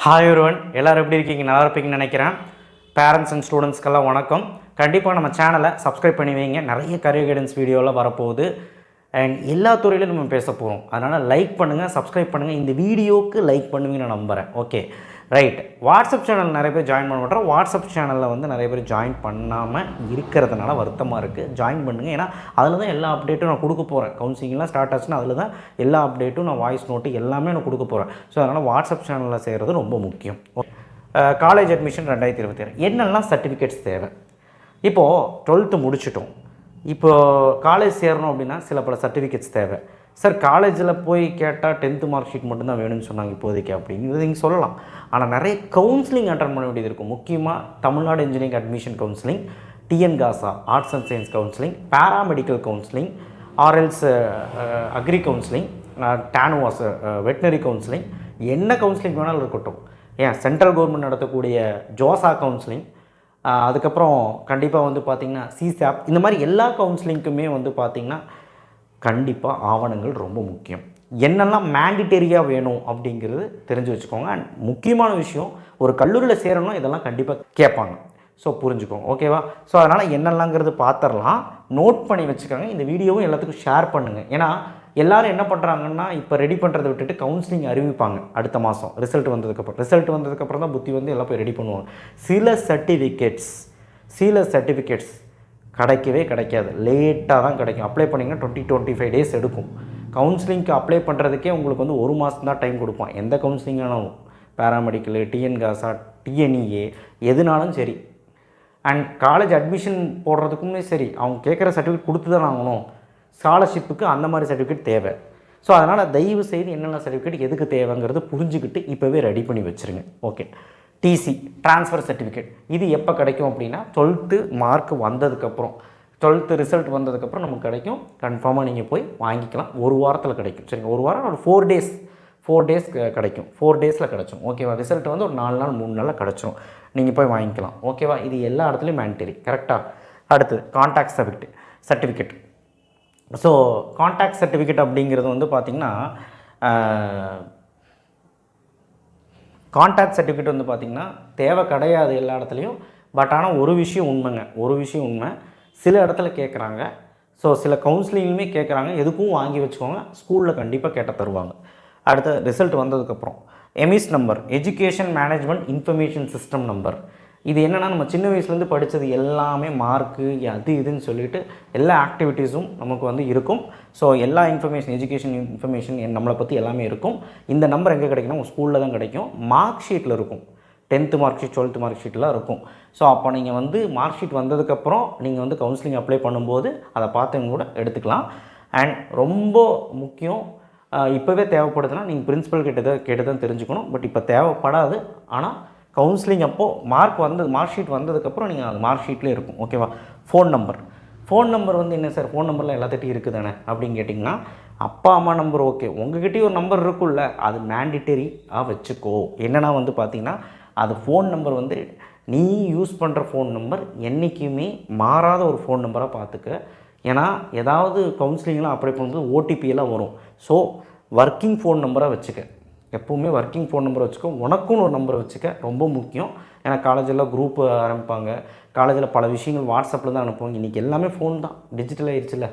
Hi ஒருவன் எல்லோரும் எப்படி இருக்கீங்க? நல்லா இருப்பீங்கன்னு நினைக்கிறேன். பேரண்ட்ஸ் அண்ட் ஸ்டூடெண்ட்ஸ்க்கெல்லாம் வணக்கம். கண்டிப்பாக நம்ம சேனலை சப்ஸ்கிரைப் பண்ணி வைங்க. நிறைய கரியர் கைடன்ஸ் வீடியோலாம் வரப்போகுது. அண்ட் எல்லா துறையிலும் நம்ம பேச போகிறோம். அதனால் லைக் பண்ணுங்கள், சப்ஸ்கிரைப் பண்ணுங்கள். இந்த வீடியோவுக்கு லைக் பண்ணுவீங்கன்னு நான் நம்புகிறேன். Okay right. வாட்ஸ்அப் சேனல் நிறைய பேர் ஜாயின் பண்ண மாட்டோம். வாட்ஸ்அப் சேனலில் வந்து நிறைய பேர் ஜாயின் பண்ணாமல் இருக்கிறதுனால வருத்தமாக இருக்குது. ஜாயின் பண்ணுங்கள். ஏன்னா அதில் தான் எல்லா அப்டேட்டும் நான் கொடுக்க போகிறேன். கவுன்சிலிங்லாம் ஸ்டார்ட் ஆச்சுன்னா அதில் தான் எல்லா அப்டேட்டும் நான் வாய்ஸ் நோட்டு எல்லாமே நான் கொடுக்க போகிறேன். ஸோ அதனால் வாட்ஸ்அப் சேனலில் செய்கிறது ரொம்ப முக்கியம். காலேஜ் அட்மிஷன் 2026 என்னெல்லாம் சர்டிஃபிகேட்ஸ் தேவை? இப்போது 12th முடிச்சிட்டோம். இப்போது காலேஜ் சேரணும் அப்படின்னா சில பல சர்டிஃபிகேட்ஸ் தேவை. சார் காலேஜில் போய் கேட்டால் 10th மார்க் ஷீட் மட்டும்தான் வேணும்னு சொன்னாங்க இப்போதைக்கு அப்படிங்கிறது நீங்கள் சொல்லலாம். ஆனால் நிறைய கவுன்சிலிங் அட்டன் பண்ண வேண்டியது இருக்கும். முக்கியமாக Tamil Nadu engineering admission counselling, TNGASA arts and science counselling, paramedical counselling, ஆர்எல்ஸ் agri counselling, TANUVAS veterinary counselling, என்ன கவுன்சிலிங் வேணாலும் இருக்கட்டும். ஏன் சென்ட்ரல் கவர்மெண்ட் நடத்தக்கூடிய ஜோசா கவுன்சிலிங், அதுக்கப்புறம் கண்டிப்பாக வந்து பார்த்திங்கன்னா சிசாப், இந்த மாதிரி எல்லா கவுன்சிலிங்க்குமே வந்து பார்த்திங்கன்னா கண்டிப்பாக ஆவணங்கள் ரொம்ப முக்கியம். என்னெல்லாம் மேண்டிட்டரியாக வேணும் அப்படிங்கிறது தெரிஞ்சு வச்சுக்கோங்க. அண்ட் முக்கியமான விஷயம், ஒரு கல்லூரியில் சேரணும் இதெல்லாம் கண்டிப்பாக கேட்பாங்க. ஸோ புரிஞ்சுக்கோங்க, ஓகேவா? ஸோ அதனால் என்னெல்லாங்கிறது பார்த்துடலாம். நோட் பண்ணி வச்சுக்கோங்க. இந்த வீடியோவும் எல்லாத்துக்கும் ஷேர் பண்ணுங்கள். ஏன்னா எல்லோரும் என்ன பண்ணுறாங்கன்னா இப்போ ரெடி பண்ணுறதை விட்டுட்டு கவுன்சிலிங் அறிவிப்பாங்க அடுத்த மாதம் ரிசல்ட் வந்ததுக்கப்புறம் தான் புத்தி வந்து எல்லாம் போய் ரெடி பண்ணுவாங்க. சில சர்டிஃபிகேட்ஸ் கிடைக்காது. லேட்டாக தான் கிடைக்கும். அப்ளை பண்ணிங்கன்னா 20-25 டேஸ் எடுக்கும். கவுன்சிலிங்க்கு அப்ளை பண்ணுறதுக்கே உங்களுக்கு வந்து ஒரு மாதம் தான் டைம் கொடுப்பான். எந்த கவுன்சிலிங் வேணாலும், பேராமெடிக்கலு, டிஎன்காசா, டிஎன்இஏ எதுனாலும் சரி. அண்ட் காலேஜ் அட்மிஷன் போடுறதுக்குமே சரி, அவங்க கேட்குற சர்டிஃபிகேட் கொடுத்து தான் ஆகணும். ஸ்காலர்ஷிப்புக்கு அந்த மாதிரி சர்டிஃபிகேட் தேவை. ஸோ அதனால் தயவு செய்து என்னென்ன சர்டிஃபிகேட் எதுக்கு தேவைங்கிறது புரிஞ்சுக்கிட்டு இப்போவே ரெடி பண்ணி வச்சுருங்க. ஓகே. டிசி ட்ரான்ஸ்ஃபர் சர்டிஃபிகேட் இது எப்போ கிடைக்கும் அப்படின்னா 12th மார்க் வந்ததுக்கப்புறம், 12th ரிசல்ட் வந்ததுக்கப்புறம் நமக்கு கிடைக்கும். கன்ஃபார்மாக நீங்கள் போய் வாங்கிக்கலாம். ஒரு வாரத்தில் கிடைக்கும். சரிங்க, ஒரு வாரம் ஒரு 4 டேஸ் கிடைக்கும். 4 டேஸில் கிடச்சிடும். ஓகேவா? ரிசல்ட் வந்து ஒரு 4 நாள் 3 நாளில் கிடச்சிடும். நீங்கள் போய் வாங்கிக்கலாம். ஓகேவா? இது எல்லா இடத்துலையும் மேண்டரி. கரெக்டாக? அடுத்தது contact certificate. So contact certificate அப்படிங்கிறது வந்து பார்த்திங்கன்னா கான்டாக்ட் சர்டிஃபிகேட் வந்து பார்த்திங்கன்னா தேவை கிடையாது எல்லா இடத்துலையும். பட் ஆனால் ஒரு விஷயம் உண்மை, சில இடத்துல கேட்குறாங்க. ஸோ சில கவுன்சிலிங்குமே கேட்குறாங்க. எதுக்கும் வாங்கி வச்சுக்கோங்க. ஸ்கூலில் கண்டிப்பாக கேட்ட தருவாங்க. அடுத்த ரிசல்ட் வந்ததுக்கப்புறம் EMIS number, education management information system number. இது என்னென்னா நம்ம சின்ன வயசுலேருந்து படித்தது எல்லாமே மார்க்கு அது இதுன்னு சொல்லிட்டு எல்லா ஆக்டிவிட்டீஸும் நமக்கு வந்து இருக்கும். ஸோ எல்லா எஜுகேஷன் இன்ஃபர்மேஷன் நம்மளை பற்றி எல்லாமே இருக்கும். இந்த நம்பர் எங்கே கிடைக்குன்னா உங்கள் ஸ்கூலில் தான் கிடைக்கும். மார்க் ஷீட்டில் இருக்கும். 10th mark sheet, 12th mark ஷீட்லாம் இருக்கும். ஸோ அப்போ நீங்கள் வந்து மார்க் ஷீட் வந்ததுக்கப்புறம் நீங்கள் வந்து கவுன்சிலிங் அப்ளை பண்ணும்போது அதை பார்த்து கூட எடுத்துக்கலாம். அண்ட் ரொம்ப முக்கியம், இப்போவே தேவைப்படுதுன்னா நீங்கள் பிரின்சிபல் கேட்டு தான் தெரிஞ்சுக்கணும். பட் இப்போ தேவைப்படாது. ஆனால் கவுன்சிலிங் அப்போது மார்க் ஷீட் வந்ததுக்கப்புறம் நீங்கள் அது மார்க் ஷீட்லேயே இருக்கும். ஓகேவா? ஃபோன் நம்பர் வந்து என்ன சார், ஃபோன் நம்பரில் எல்லாத்திட்டையும் இருக்குது தானே அப்படின்னு கேட்டிங்கன்னா, அப்பா அம்மா நம்பர் ஓகே, உங்கள்கிட்டயும் ஒரு நம்பர் இருக்குல்ல, அது மேண்டிட்டரியாக வச்சுக்கோ. என்னென்னா வந்து பார்த்திங்கன்னா அது ஃபோன் நம்பர் வந்து நீ யூஸ் பண்ணுற ஃபோன் நம்பர் என்றைக்குமே மாறாத ஒரு ஃபோன் நம்பராக பார்த்துக்க. ஏன்னா ஏதாவது கவுன்சிலிங்லாம் அப்ளை பண்ணும்போது ஓடிபியெல்லாம் வரும். ஸோ ஒர்க்கிங் ஃபோன் நம்பராக வச்சுக்க. எப்போவுமே ஒர்க்கிங் ஃபோன் நம்பர் வச்சுக்கோ. உனக்குன்னு ஒரு நம்பர் வச்சுக்க, ரொம்ப முக்கியம். ஏன்னா காலேஜெல்லாம் குரூப் ஆரம்பிப்பாங்க. காலேஜில் பல விஷயங்கள் வாட்ஸ்அப்பில் தான் அனுப்புவாங்க. இன்றைக்கி எல்லாமே ஃபோன் தான், டிஜிட்டல் ஆகிடுச்சுல்ல.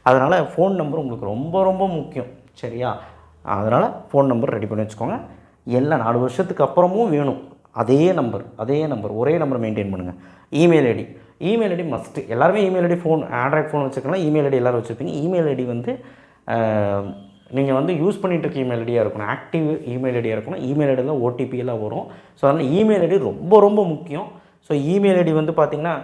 அதனால் ஃபோன் நம்பர் உங்களுக்கு ரொம்ப ரொம்ப முக்கியம். சரியா? அதனால் ஃபோன் நம்பர் ரெடி பண்ணி வச்சுக்கோங்க. எல்லாம் 4 வருஷத்துக்கு அப்புறமும் வேணும். அதே நம்பர் ஒரே நம்பர் மெயின்டைன் பண்ணுங்கள். Email ID must. எல்லாருமே இமெயில் ஐடி ஆண்ட்ராய்ட் ஃபோன் வச்சுக்கலாம். இமெயில் ஐடி எல்லோரும் வச்சுருப்பீங்க. இமெயில் ஐடி வந்து நீங்கள் வந்து யூஸ் பண்ணிகிட்டு இருக்க இமெயில் ஐடியாக இருக்கணும். ஆக்டிவ் இமெயில் ஐடியாக இருக்கணும். இமெயில் ஐடியில் ஓடிபியெல்லாம் வரும். ஸோ அதனால் இமெயில் ஐடி ரொம்ப ரொம்ப முக்கியம். ஸோ இமெயில் ஐடி வந்து பார்த்திங்கன்னா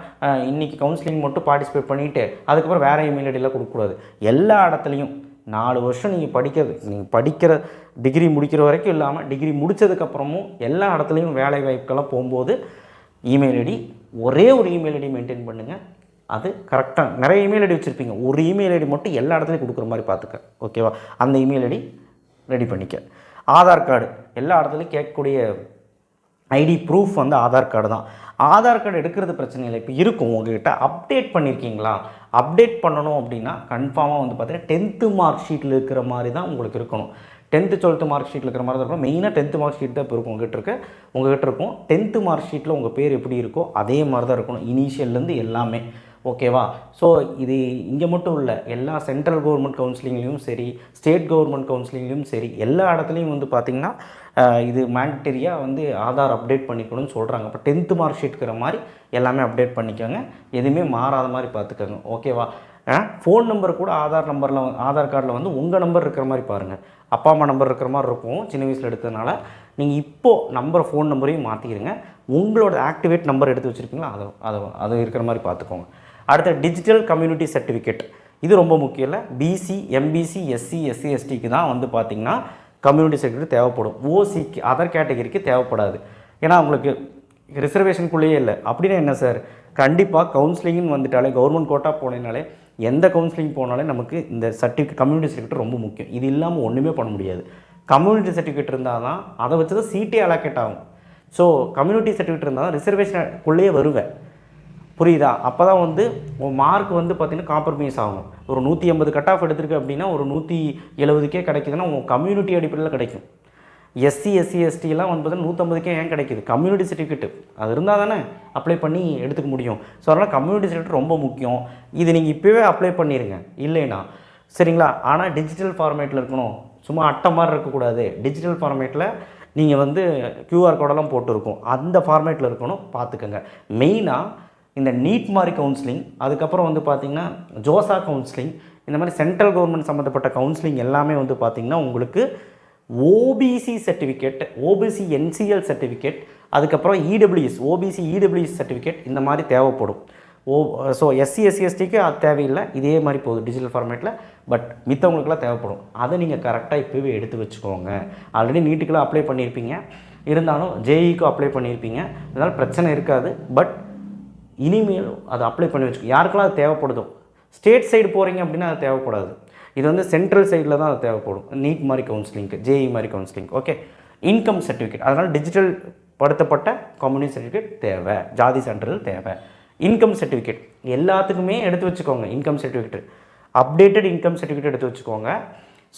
இன்றைக்கி கவுன்சிலிங் மட்டும் பார்ட்டிசிபேட் பண்ணிவிட்டு அதுக்கப்புறம் வேறு இமெயில் ஐடியெலாம் கொடுக்கக்கூடாது. எல்லா இடத்துலையும் 4 வருஷம் நீங்கள் படிக்கிற டிகிரி முடிக்கிற வரைக்கும் இல்லாமல் டிகிரி முடித்ததுக்கப்புறமும் எல்லா இடத்துலையும் வேலை வாய்ப்புக்கெல்லாம் போகும்போது இமெயில் ஐடி, ஒரே ஒரு இமெயில் ஐடி மெயின்டைன் பண்ணுங்கள். அது கரெக்டாக நிறைய இமெயில் ஐடி வச்சுருப்பீங்க. ஒரு இமெயில் ஐடி மட்டும் எல்லா இடத்துலையும் கொடுக்குற மாதிரி பார்த்துக்க. ஓகேவா? அந்த இமெயில் ஐடி ரெடி பண்ணிக்க. ஆதார் கார்டு, எல்லா இடத்துலையும் கேட்கக்கூடிய ஐடி ப்ரூஃப் வந்து ஆதார் கார்டு தான். ஆதார் கார்டு எடுக்கிறது பிரச்சனை இல்லை. இப்போ இருக்கும் உங்கள்கிட்ட, அப்டேட் பண்ணியிருக்கீங்களா? அப்டேட் பண்ணணும் அப்படின்னா கன்ஃபார்மாக வந்து பார்த்தீங்கன்னா 10th மார்க் ஷீட்டில் இருக்கிற மாதிரி தான் உங்களுக்கு இருக்கணும். 10th 12th மார்க் ஷீட்டில் இருக்கிற மாதிரி தான் இருக்கும். மெயினாக 10th மார்க் ஷீட் தான் இப்போ இருக்கும் உங்ககிட்ட இருக்கும். 10th மார்க் ஷீட்டில் உங்கள் பேர் எப்படி இருக்கோ அதே மாதிரி தான் இருக்கணும், இனிஷியல்லேருந்து எல்லாமே. ஓகேவா? ஸோ இது இங்கே மட்டும் இல்லை, எல்லா சென்ட்ரல் கவர்மெண்ட் கவுன்சிலிங்லேயும் சரி, ஸ்டேட் கவர்மெண்ட் கவுன்சிலிங்லேயும் சரி, எல்லா இடத்துலையும் வந்து பார்த்திங்கன்னா இது மேண்டட்டரியாக வந்து ஆதார் அப்டேட் பண்ணிக்கணும்னு சொல்கிறாங்க. இப்போ 10th மார்க் ஷீட்டுக்கிற மாதிரி எல்லாமே அப்டேட் பண்ணிக்கோங்க, எதுவுமே மாறாத மாதிரி பார்த்துக்கோங்க. ஓகேவா? ஃபோன் நம்பர் கூட ஆதார் கார்டில் வந்து உங்கள் நம்பர் இருக்கிற மாதிரி பாருங்கள். அப்பா அம்மா நம்பர் இருக்கிற மாதிரி இருக்கும் சின்ன வயசில் எடுத்ததுனால. நீங்கள் இப்போது ஃபோன் நம்பரையும் மாற்றிக்கிறங்க. உங்களோட ஆக்டிவேட் நம்பர் எடுத்து வச்சுருக்கீங்களா அது இருக்கிற மாதிரி பார்த்துக்கோங்க. அடுத்த டிஜிட்டல் கம்யூனிட்டி சர்டிஃபிகேட், இது ரொம்ப முக்கியம் இல்லை. பிசி, எம்பிசி, எஸ்சி, எஸ்சிக்கு தான் வந்து பார்த்திங்கன்னா கம்யூனிட்டி சர்டிஃபிகேட் தேவைப்படும். ஓசிக்கு, அதர் கேட்டகரிக்கு தேவைப்படாது. ஏன்னா உங்களுக்கு ரிசர்வேஷனுக்குள்ளேயே இல்லை. அப்படின்னா என்ன சார், கண்டிப்பாக கவுன்சிலிங்னு வந்துட்டாலே, கவர்மெண்ட் கோட்டா போனேனாலே, எந்த கவுன்சிலிங் போனாலே நமக்கு இந்த கம்யூனிட்டி சர்டிஃபிகேட் ரொம்ப முக்கியம். இது இல்லாமல் ஒன்றுமே பண்ண முடியாது. கம்யூனிட்டி சர்டிஃபிகேட் இருந்தால் தான் அதை வச்சு தான் சீட்டே அலோகேட் ஆகும். ஸோ கம்யூனிட்டி சர்டிஃபிகேட் இருந்தால் தான் ரிசர்வேஷனுக்குள்ளேயே வருவேன். புரியுதா? அப்போ தான் வந்து மார்க் வந்து பார்த்திங்கன்னா காம்ப்ரமைஸ் ஆகும். ஒரு 180 கட் ஆஃப் எடுத்துருக்கு அப்படின்னா ஒரு 170க்கே கிடைக்குதுன்னா உங்கள் கம்யூனிட்டி அடிப்படையில் கிடைக்கும். எஸ்சி, எஸ்டிலாம் வந்து பார்த்தீங்கன்னா 150க்கே ஏன் கிடைக்குது? கம்யூனிட்டி சர்டிஃபிகேட் அது இருந்தால் தானே அப்ளை பண்ணி எடுத்துக்க முடியும். ஸோ அதனால் கம்யூனிட்டி சர்டிஃபிகேட் ரொம்ப முக்கியம். இது நீங்கள் இப்போவே அப்ளை பண்ணிடுங்க இல்லைனா, சரிங்களா? ஆனால் டிஜிட்டல் ஃபார்மேட்டில் இருக்கணும், சும்மா அட்டை மாதிரி இருக்கக்கூடாது. டிஜிட்டல் ஃபார்மேட்டில் நீங்கள் வந்து QR கோடெல்லாம் போட்டுருக்கும், அந்த ஃபார்மேட்டில் இருக்கணும், பார்த்துக்கோங்க. மெயினாக இந்த நீட் மாதிரி கவுன்சிலிங், அதுக்கப்புறம் வந்து பார்த்திங்கன்னா ஜோசா கவுன்சிலிங், இந்த மாதிரி சென்ட்ரல் கவர்மெண்ட் சம்மந்தப்பட்ட கவுன்சிலிங் எல்லாமே வந்து பார்த்திங்கன்னா உங்களுக்கு OBC certificate, OBC NCL certificate, அதுக்கப்புறம் இடபிள்யூஎஸ், ஓபிசி இடபிள்யூஎஸ் சர்டிஃபிகேட் இந்த மாதிரி தேவைப்படும். ஸோ எஸ்சி, SCக்கு அது தேவையில்லை, இதே மாதிரி போகுது டிஜிட்டல் ஃபார்மேட்டில். பட் மித்தவங்களுக்குலாம் தேவைப்படும். அதை நீங்கள் கரெக்டாக இப்போவே எடுத்து வச்சுக்கோங்க. ஆல்ரெடி நீட்டுக்கெல்லாம் அப்ளை பண்ணியிருப்பீங்க, இருந்தாலும் ஜேஇக்கும் அப்ளை பண்ணியிருப்பீங்க, அதனால் பிரச்சனை இருக்காது. பட் இனிமேல் அதை அப்ளை பண்ணி வச்சுக்கோங்க. யாருக்கெல்லாம் அது தேவைப்படுதோ, ஸ்டேட் சைடு போகிறீங்க அப்படின்னா அது தேவைப்படாது. இது வந்து சென்ட்ரல் சைடில் தான் அது தேவைப்படும். நீட் மாதிரி கவுன்சிலிங்க்கு, ஜேஇ மாதிரி கவுன்சிலிங். ஓகே, இன்கம் சர்டிஃபிகேட், அதனால் டிஜிட்டல் படுத்தப்பட்ட கம்யூனிட்டி சர்டிஃபிகேட் தேவை, ஜாதி சான்றிதழ் தேவை. இன்கம் சர்டிஃபிகேட் எல்லாத்துக்குமே எடுத்து வச்சுக்கோங்க. Income certificate, updated income certificate எடுத்து வச்சுக்கோங்க.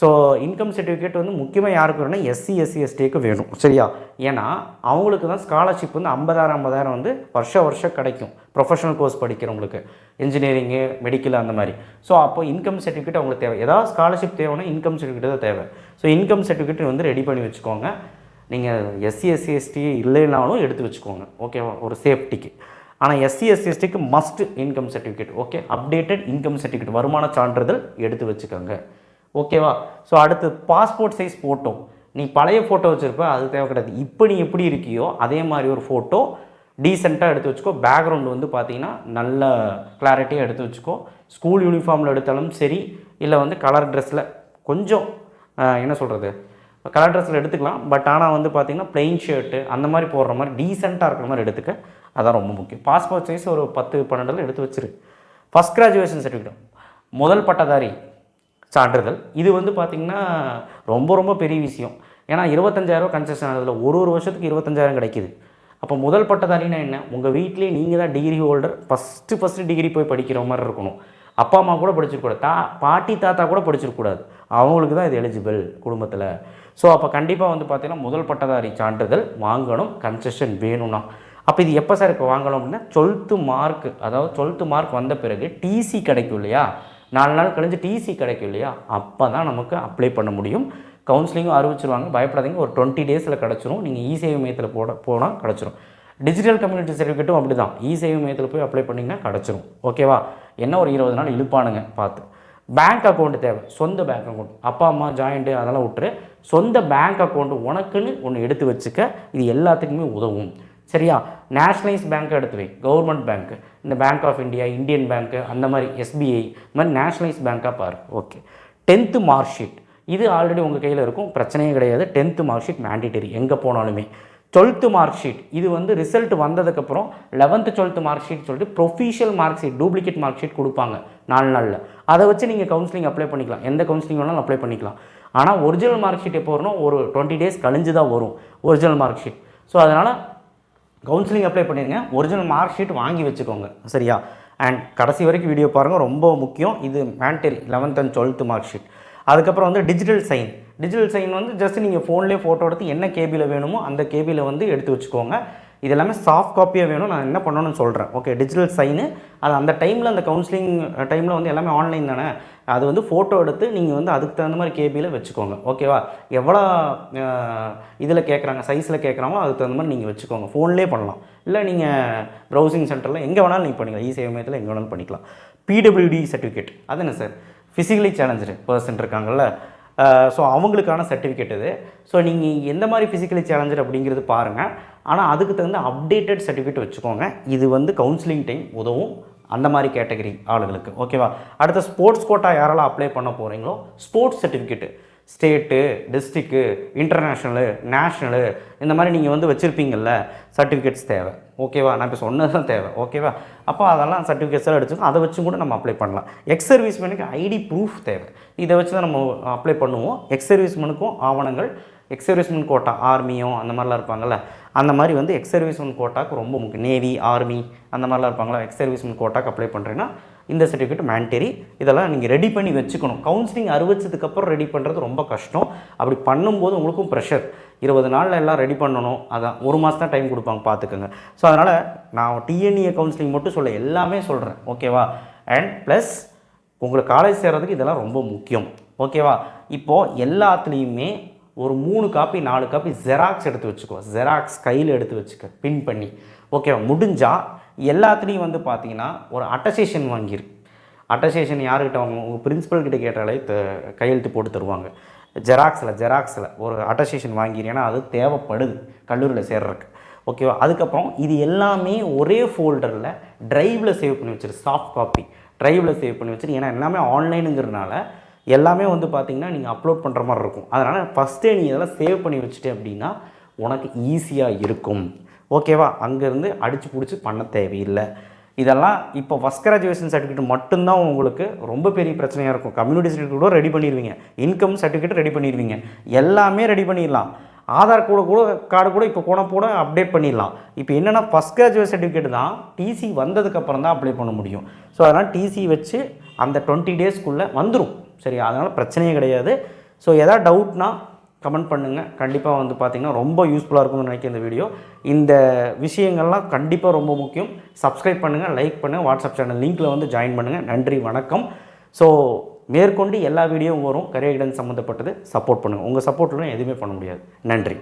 ஸோ இன்கம் சர்டிஃபிகேட் வந்து முக்கியமாக யாருக்கு வேணும்னா எஸ்சி, SCக்கு வேணும், சரியா? ஏன்னா அவங்களுக்கு தான் ஸ்காலர்ஷிப் வந்து 50,000 வந்து வருஷம் கிடைக்கும், ப்ரொஃபஷனல் கோர்ஸ் படிக்கிறவங்களுக்கு, இன்ஜினியரிங்கு, மெடிக்கல் அந்த மாதிரி. ஸோ அப்போ இன்கம் சர்டிஃபிகேட் அவங்களுக்கு தேவை. ஏதாவது ஸ்காலர்ஷிப் தேவைன்னா இன்கம் சர்டிஃபிகேட் தான் தேவை. ஸோ இன்கம் சர்டிஃபிகேட் வந்து ரெடி பண்ணி வச்சுக்கோங்க. நீங்கள் எஸ்சி, SC இல்லைனாலும் எடுத்து வச்சுக்கோங்க, ஓகேவா, ஒரு சேஃப்டிக்கு. ஆனால் எஸ்சி, SCக்கு must income certificate. Okay, updated income certificate, வருமான சான்றிதழ் எடுத்து வச்சுக்கோங்க, ஓகேவா? ஸோ அடுத்து பாஸ்போர்ட் சைஸ் ஃபோட்டோ. நீ பழைய ஃபோட்டோ வச்சுருப்ப, அது தேவை கிடையாது. இப்போ நீ எப்படி இருக்கியோ அதே மாதிரி ஒரு ஃபோட்டோ டீசெண்டாக எடுத்து வச்சுக்கோ. பேக்ரவுண்டு வந்து பார்த்திங்கன்னா நல்ல கிளாரிட்டியாக எடுத்து வச்சுக்கோ. ஸ்கூல் யூனிஃபார்மில் எடுத்தாலும் சரி, இல்லை வந்து கலர் ட்ரெஸ்ஸில் கொஞ்சம் என்ன சொல்கிறது, கலர் ட்ரெஸ்ஸில் எடுத்துக்கலாம். பட் ஆனால் வந்து பார்த்திங்கன்னா ப்ளெயின் ஷர்ட்டு அந்த மாதிரி போடுற மாதிரி டீசெண்டாக இருக்கிற மாதிரி எடுத்துக்க, அதான் ரொம்ப முக்கியம். பாஸ்போர்ட் சைஸ் ஒரு 10-12 எடுத்து வச்சிரு. ஃபஸ்ட் கிராஜுவேஷன் சர்டிஃபிகேட், முதல் பட்டதாரி சான்றிதழ், இது வந்து பார்த்திங்கன்னா ரொம்ப பெரிய விஷயம். ஏன்னா 25,000 கன்செஷன் ஆகுதுல, ஒரு வருஷத்துக்கு 25,000 கிடைக்கிது. அப்போ முதல் பட்டதாரின்னா என்ன, உங்கள் வீட்டிலே நீங்கள் தான் டிகிரி ஹோல்டர், ஃபஸ்ட்டு டிகிரி போய் படிக்கிற மாதிரி இருக்கணும். அப்பா அம்மா கூட படிச்சிருக்கூடாது, பாட்டி தாத்தா கூட படிச்சிருக்கூடாது, அவங்களுக்கு தான் இது எலிஜிபிள் குடும்பத்தில். ஸோ அப்போ கண்டிப்பாக வந்து பார்த்திங்கன்னா முதல் பட்டதாரி சான்றிதழ் வாங்கணும், கன்செஷன் வேணும்னா. அப்போ இது எப்போ சார் இப்போ வாங்கணும் அப்படின்னா 12th மார்க், அதாவது 12th மார்க் வந்த பிறகு டிசி கிடைக்கும் இல்லையா, 4 நாள் கழிஞ்சு டிசி கிடைக்கும் இல்லையா, அப்போ தான் நமக்கு அப்ளை பண்ண முடியும். கவுன்சிலிங்கும் அறிவிச்சிருவாங்க, பயப்படாதீங்க, ஒரு 20 டேஸில் கிடச்சிரும். நீங்கள் இ-சேவை மையத்தில் போனால் கிடச்சிரும். டிஜிட்டல் கம்யூனிட்டி சர்டிஃபிகேட்டும் அப்படி தான், இ-சேவை மையத்தில் போய் அப்ளை பண்ணிங்கன்னா கிடச்சிரும், ஓகேவா? என்ன ஒரு 20 நாள் இழுப்பானுங்க பார்த்து. பேங்க் அக்கௌண்ட்டு தேவை, சொந்த பேங்க் அக்கௌண்ட், அப்பா அம்மா ஜாயிண்ட்டு அதெல்லாம் விட்டுரு, சொந்த பேங்க் அக்கௌண்ட்டு உனக்குன்னு ஒன்று எடுத்து வச்சுக்க, இது எல்லாத்துக்குமே உதவும், சரியா? நேஷ்னலைஸ் பேங்க்கை எடுத்து வை, கவர்மெண்ட் பேங்க்கு, இந்த பேங்க் ஆஃப் இந்தியா, இந்தியன் பேங்க்கு, அந்த மாதிரி SBI, இந்த மாதிரி நேஷ்னலைஸ் பேங்க்காக பாரு. ஓகே, 10th மார்க் ஷீட், இது ஆல்ரெடி உங்கள் கையில் இருக்கும், பிரச்சனையே கிடையாது. 10th மார்க் ஷீட் மேண்டிட்டரி எங்கே போனாலுமே. 12th மார்க் ஷீட், இது வந்து ரிசல்ட் வந்ததுக்கப்புறம் 11th 12th மார்க் ஷீட் சொல்லிட்டு provisional mark sheet, duplicate mark sheet கொடுப்பாங்க 4 நாளில். அதை வச்சு நீங்கள் கவுன்சிலிங் அப்ளை பண்ணிக்கலாம், எந்த கவுன்சிலிங் வேணாலும் அப்ளை பண்ணிக்கலாம். ஆனால் ஒரிஜினல் மார்க் ஷீட் எப்போ வரணும், ஒரு 20 டேஸ் கழிஞ்சு தான் வரும் ஒரிஜினல் மார்க் ஷீட். ஸோ அதனால் கவுன்சிலிங் அப்ளை பண்ணிடுங்க, ஒரிஜினல் மார்க் ஷீட் வாங்கி வச்சுக்கோங்க, சரியா? அண்ட் கடைசி வரைக்கும் வீடியோ பாருங்கள், ரொம்ப முக்கியம். இது மேண்டரி 11th and 12th mark sheet. அதுக்கப்புறம் வந்து டிஜிட்டல் சைன், டிஜிட்டல் சைன் வந்து ஜஸ்ட் நீங்கள் ஃபோன்லேயே ஃபோட்டோ எடுத்து என்ன கேபியில் வேணுமோ அந்த கேபியில் வந்து எடுத்து வச்சுக்கோங்க. இது எல்லாமே சாஃப்ட் காப்பியாக வேணும். நான் என்ன பண்ணணும்னு சொல்கிறேன். ஓகே, டிஜிட்டல் சைனு அது அந்த டைமில் அந்த கவுன்சிலிங் டைமில் வந்து எல்லாமே ஆன்லைன் தானே, அது வந்து ஃபோட்டோ எடுத்து நீங்கள் வந்து அதுக்கு தகுந்த மாதிரி கேபியில் வச்சுக்கோங்க. ஓகேவா, எவ்வளோ இதில் கேட்குறாங்க சைஸில் கேட்குறாங்களோ அதுக்கு தகுந்த மாதிரி நீங்கள் வச்சுக்கோங்க. ஃபோன்லேயே பண்ணலாம், இல்லை நீங்கள் ப்ரௌசிங் சென்டரில் எங்கே வேணாலும் நீங்கள் பண்ணிக்கலாம். இ சேவை மையத்தில் எங்கே வேணாலும் பண்ணிக்கலாம். பிடபிள்யூடி சர்டிஃபிகேட் அது என்ன சார், ஃபிசிக்கலி சேலஞ்சு பர்சன் இருக்காங்கல்ல, ஸோ அவங்களுக்கான சர்டிஃபிகேட் இது. ஸோ நீங்கள் எந்த மாதிரி ஃபிசிக்கலி சேலஞ்சர் அப்படிங்கிறது பாருங்கள். ஆனால் அதுக்கு தகுந்த அப்டேட்டட் சர்டிஃபிகேட் வச்சுக்கோங்க. இது வந்து கவுன்சிலிங் டைம் உதவும் அந்த மாதிரி கேட்டகரி ஆளுங்களுக்கு. ஓகேவா, அடுத்த ஸ்போர்ட்ஸ் கோட்டா யாரெல்லாம் அப்ளை பண்ண போகிறீங்களோ ஸ்போர்ட்ஸ் சர்டிஃபிகேட்டு ஸ்டேட்டு, டிஸ்ட்ரிக்கு, இன்டர்நேஷ்னலு, நேஷ்னலு இந்த மாதிரி நீங்கள் வந்து வச்சுருப்பீங்கள்ல சர்டிஃபிகேட்ஸ் தேவை. ஓகேவா, நான் இப்போ சொன்னது தான் தேவை. ஓகேவா, அப்போ அதெல்லாம் சர்டிஃபிகேட்ஸ் எல்லாம் எடுத்துக்கோ, அதை வச்சு கூட நம்ம அப்ளை பண்ணலாம். எக்ஸ் சர்வீஸ்மேனுக்கு ஐடி ப்ரூஃப் தேவை. இதை வச்சு தான் நம்ம அப்ளை பண்ணுவோம். எக்ஸ் சர்வீஸ்மேனுக்கும் ஆவணங்கள், எக்ஸ் சர்வீஸ்மேன் கோட்டா ஆர்மியோ அந்த மாதிரிலாம் இருப்பாங்கள்ல, அந்த மாதிரி வந்து எக்ஸ் சர்வீஸ்மேன் கோட்டாக்கு ரொம்ப முக்கியம். நேவி, ஆர்மி அந்த மாதிரிலாம் இருப்பாங்களா, எக்ஸ் சர்வீஸ்மேன் கோட்டாக்கு அப்ளை பண்ணுறேன்னா இந்த சர்டிஃபிகேட் மேண்டரி. இதெல்லாம் நீங்கள் ரெடி பண்ணி வச்சுக்கணும். கவுன்சிலிங் அறிவிச்சதுக்கப்புறம் ரெடி பண்ணுறது ரொம்ப கஷ்டம். அப்படி பண்ணும்போது உங்களுக்கும் ப்ரெஷர். 20 நாளில் எல்லாம் ரெடி பண்ணணும், அதான் 1 மாதம் தான் டைம் கொடுப்பாங்க, பார்த்துக்கோங்க. ஸோ அதனால் நான் டிஎன்ஏ கவுன்சிலிங் மட்டும் சொல்ல எல்லாமே சொல்கிறேன். ஓகேவா, அண்ட் ப்ளஸ் உங்களுக்கு காலேஜ் சேர்கிறதுக்கு இதெல்லாம் ரொம்ப முக்கியம். ஓகேவா, இப்போது எல்லாத்துலேயுமே ஒரு 3 காப்பி 4 காப்பி ஜெராக்ஸ் எடுத்து வச்சுக்கோ. ஜெராக்ஸ் கையில் எடுத்து வச்சுக்க, பின் பண்ணி. ஓகேவா, முடிஞ்சால் எல்லாத்துலேயும் வந்து பார்த்தீங்கன்னா ஒரு அட்டஸ்டேஷன் வாங்கிரு. அட்டஸ்டேஷன் யார்கிட்ட வாங்கணும், உங்கள் பிரின்ஸிபல்கிட்ட கேட்டாலே கையெழுத்து போட்டு தருவாங்க. ஜெராக்ஸில் ஒரு அட்டஸ்டேஷன் வாங்கிரு. ஏன்னா அது தேவைப்படுது கல்லூரியில் சேர்றதுக்கு. ஓகேவா, அதுக்கப்புறம் இது எல்லாமே ஒரே ஃபோல்டரில் ட்ரைவில் சேவ் பண்ணி வச்சிரு. சாஃப்ட் காப்பி ட்ரைவில் சேவ் பண்ணி வச்சிரு. ஏன்னா எல்லாமே ஆன்லைனுங்கிறதுனால எல்லாமே வந்து பார்த்திங்கன்னா நீங்கள் அப்லோட் பண்ணுற மாதிரி இருக்கும். அதனால் ஃபஸ்ட்டே நீ இதெல்லாம் சேவ் பண்ணி வச்சுட்டே அப்படின்னா உனக்கு ஈஸியாக இருக்கும். ஓகேவா, அங்கேருந்து அடித்து பிடிச்சி பண்ண தேவையில்லை. இதெல்லாம் இப்போ ஃபஸ்ட் கிராஜுவேஷன் சர்டிஃபிகேட் மட்டும்தான் உங்களுக்கு ரொம்ப பெரிய பிரச்சனையாக இருக்கும். கம்யூனிட்டி சர்டிஃபிகேட் கூட ரெடி பண்ணிடுவீங்க, இன்கம் சர்டிஃபிகேட் ரெடி பண்ணிடுவீங்க, எல்லாமே ரெடி பண்ணிடலாம். ஆதார் கார்டு கூட இப்போ போட அப்டேட் பண்ணிடலாம். இப்போ என்னென்னா ஃபஸ்ட் கிராஜுவேட் சர்டிஃபிகேட் தான் டிசி வந்ததுக்கப்புறம் தான் அப்ளை பண்ண முடியும். ஸோ அதனால் டிசி வச்சு அந்த 20 டேஸ்க்குள்ளே வந்துடும். சரி, அதனால் பிரச்சனையே கிடையாது. ஸோ எதாவது டவுட்னா கமெண்ட் பண்ணுங்கள். கண்டிப்பாக வந்து பார்த்திங்கன்னா ரொம்ப யூஸ்ஃபுல்லாக இருக்கும்னு நினைக்கிறேன் இந்த வீடியோ. இந்த விஷயங்கள்லாம் கண்டிப்பாக ரொம்ப முக்கியம். சப்ஸ்கிரைப் பண்ணுங்கள், லைக் பண்ணுங்கள், வாட்ஸ்அப் சேனல் லிங்க்கில் வந்து ஜாயின் பண்ணுங்கள். நன்றி, வணக்கம். ஸோ மேற்கொண்டு எல்லா வீடியோவும் வரும் கரியர் கைடன்ஸ் சம்மந்தப்பட்டது. சப்போர்ட் பண்ணுங்கள். உங்கள் சப்போர்ட்லாம் எதுவுமே பண்ண முடியாது. நன்றி.